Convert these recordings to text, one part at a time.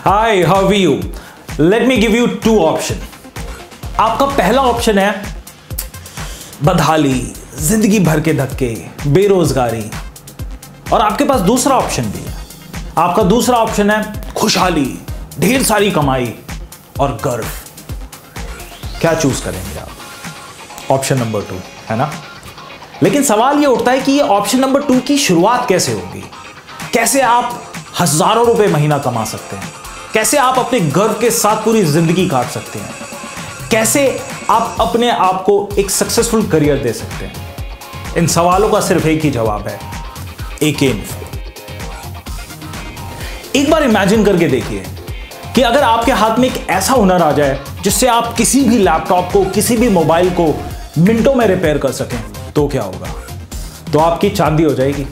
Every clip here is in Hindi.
Hi, how are you? Let me give you two option. आपका पहला ऑप्शन है बदहाली, जिंदगी भर के धक्के, बेरोजगारी। और आपके पास दूसरा ऑप्शन भी है। आपका दूसरा ऑप्शन है खुशहाली, ढेर सारी कमाई और गर्व। क्या चूज करेंगे आप? ऑप्शन नंबर 2, है ना? लेकिन सवाल यह उठता है कि ये ऑप्शन नंबर 2 की शुरुआत कैसे होगी? कैसे आप हजारों रुपए महीना कमा सकते हैं? कैसे आप अपने गर्व के साथ पूरी जिंदगी काट सकते हैं? कैसे आप अपने आप को एक सक्सेसफुल करियर दे सकते हैं? इन सवालों का सिर्फ एक ही जवाब है, AK Info। एक बार इमेजिन करके देखिए कि अगर आपके हाथ में एक ऐसा हुनर आ जाए जिससे आप किसी भी लैपटॉप को, किसी भी मोबाइल को मिनटों में रिपेयर कर सकें, तो क्या होगा? तो आपकी चांदी हो जाएगी।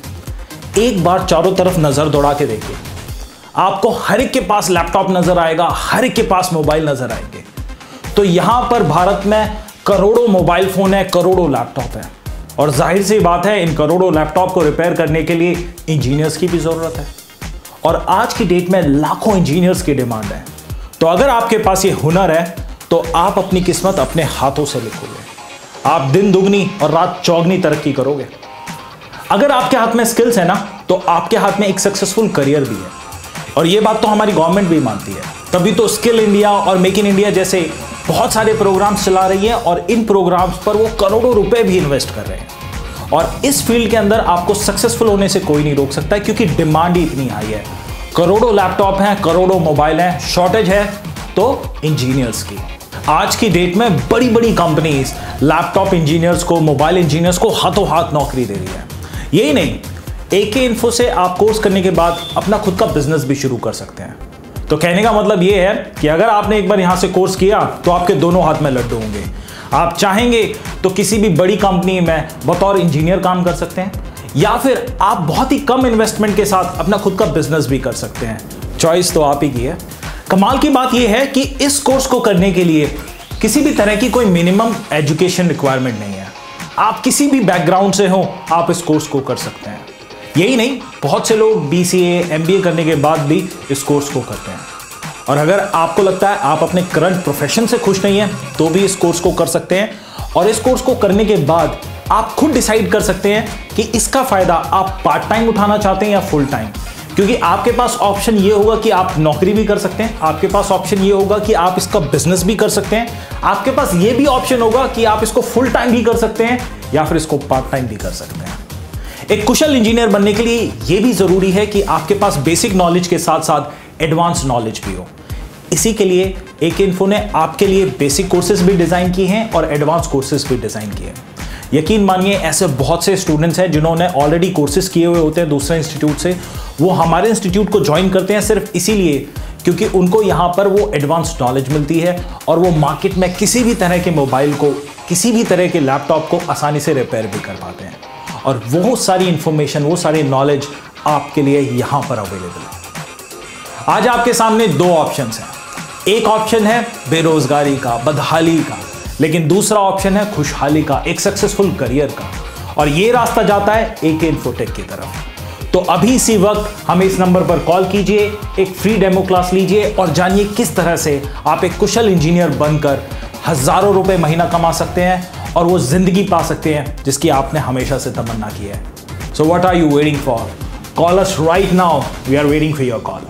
एक बार चारों तरफ नजर दौड़ा के देखिए, आपको हर एक के पास लैपटॉप नजर आएगा, हर एक के पास मोबाइल नजर आएंगे। तो यहां पर भारत में करोड़ों मोबाइल फोन है, करोड़ों लैपटॉप है, और जाहिर सी बात है इन करोड़ों लैपटॉप को रिपेयर करने के लिए इंजीनियर्स की भी जरूरत है। और आज की डेट में लाखों इंजीनियर्स की डिमांड है। तो अगर आपके पास ये हुनर है तो आप अपनी किस्मत अपने हाथों से लिखोगे। आप दिन दुगनी और रात चौगनी तरक्की करोगे। अगर आपके हाथ में स्किल्स है ना, तो आपके हाथ में एक सक्सेसफुल करियर भी है। और ये बात तो हमारी गवर्नमेंट भी मानती है। तभी तो स्किल इंडिया और मेक इन इंडिया जैसे बहुत सारे प्रोग्राम्स चला रही है, और इन प्रोग्राम्स पर वो करोड़ों रुपए भी इन्वेस्ट कर रहे हैं। और इस फील्ड के अंदर आपको सक्सेसफुल होने से कोई नहीं रोक सकता, क्योंकि डिमांड ही इतनी हाई है। करोड़ों लैपटॉप हैं, करोड़ों मोबाइल हैं, शॉर्टेज है तो इंजीनियर्स की। आज की डेट में बड़ी बड़ी कंपनीज लैपटॉप इंजीनियर्स को, मोबाइल इंजीनियर्स को हाथों हाथ नौकरी दे रही है। यही नहीं, AK Info से आप कोर्स करने के बाद अपना खुद का बिजनेस भी शुरू कर सकते हैं। तो कहने का मतलब यह है कि अगर आपने एक बार यहां से कोर्स किया तो आपके दोनों हाथ में लड्डू होंगे। आप चाहेंगे तो किसी भी बड़ी कंपनी में बतौर इंजीनियर काम कर सकते हैं, या फिर आप बहुत ही कम इन्वेस्टमेंट के साथ अपना खुद का बिजनेस भी कर सकते हैं। चॉइस तो आप ही की है। कमाल की बात यह है कि इस कोर्स को करने के लिए किसी भी तरह की कोई मिनिमम एजुकेशन रिक्वायरमेंट नहीं है। आप किसी भी बैकग्राउंड से हो, आप इस कोर्स को कर सकते हैं। यही नहीं, बहुत से लोग BCA MBA करने के बाद भी इस कोर्स को करते हैं। और अगर आपको लगता है आप अपने करंट प्रोफेशन से खुश नहीं है, तो भी इस कोर्स को कर सकते हैं। और इस कोर्स को करने के बाद आप खुद डिसाइड कर सकते हैं कि इसका फायदा आप पार्ट टाइम उठाना चाहते हैं या फुल टाइम। क्योंकि आपके पास ऑप्शन ये होगा कि आप नौकरी भी कर सकते हैं, आपके पास ऑप्शन ये होगा कि आप इसका बिजनेस भी कर सकते हैं, आपके पास ये भी ऑप्शन होगा कि आप इसको फुल टाइम भी कर सकते हैं या फिर इसको पार्ट टाइम भी कर सकते हैं। एक कुशल इंजीनियर बनने के लिए यह भी जरूरी है कि आपके पास बेसिक नॉलेज के साथ साथ एडवांस नॉलेज भी हो। इसी के लिए AK Info ने आपके लिए बेसिक कोर्सेज भी डिजाइन किए हैं और एडवांस कोर्सेज भी डिजाइन किए हैं। यकीन मानिए, ऐसे बहुत से स्टूडेंट्स हैं जिन्होंने ऑलरेडी कोर्सेज किए हुए होते हैं दूसरे इंस्टीट्यूट से। वो हमारे इंस्टीट्यूट को ज्वाइन करते हैं सिर्फ इसीलिए क्योंकि उनको यहाँ पर वो एडवांस नॉलेज मिलती है, और वो मार्केट में किसी भी तरह के मोबाइल को, किसी भी तरह के लैपटॉप को आसानी से रिपेयर भी कर पाते हैं। और वो सारी इंफॉर्मेशन, वो सारी नॉलेज आपके लिए यहां पर अवेलेबल है। आज आपके सामने दो ऑप्शंस हैं। एक ऑप्शन है बेरोजगारी का, बदहाली का, लेकिन दूसरा ऑप्शन है खुशहाली का, एक सक्सेसफुल करियर का। और ये रास्ता जाता है AK Infotech की तरफ। तो अभी इसी वक्त हमें इस नंबर पर कॉल कीजिए, एक फ्री डेमो क्लास लीजिए और जानिए किस तरह से आप एक कुशल इंजीनियर बनकर हजारों रुपए महीना कमा सकते हैं और वो जिंदगी पा सकते हैं जिसकी आपने हमेशा से तमन्ना की है। So what are you waiting for? Call us right now. We are waiting for your call.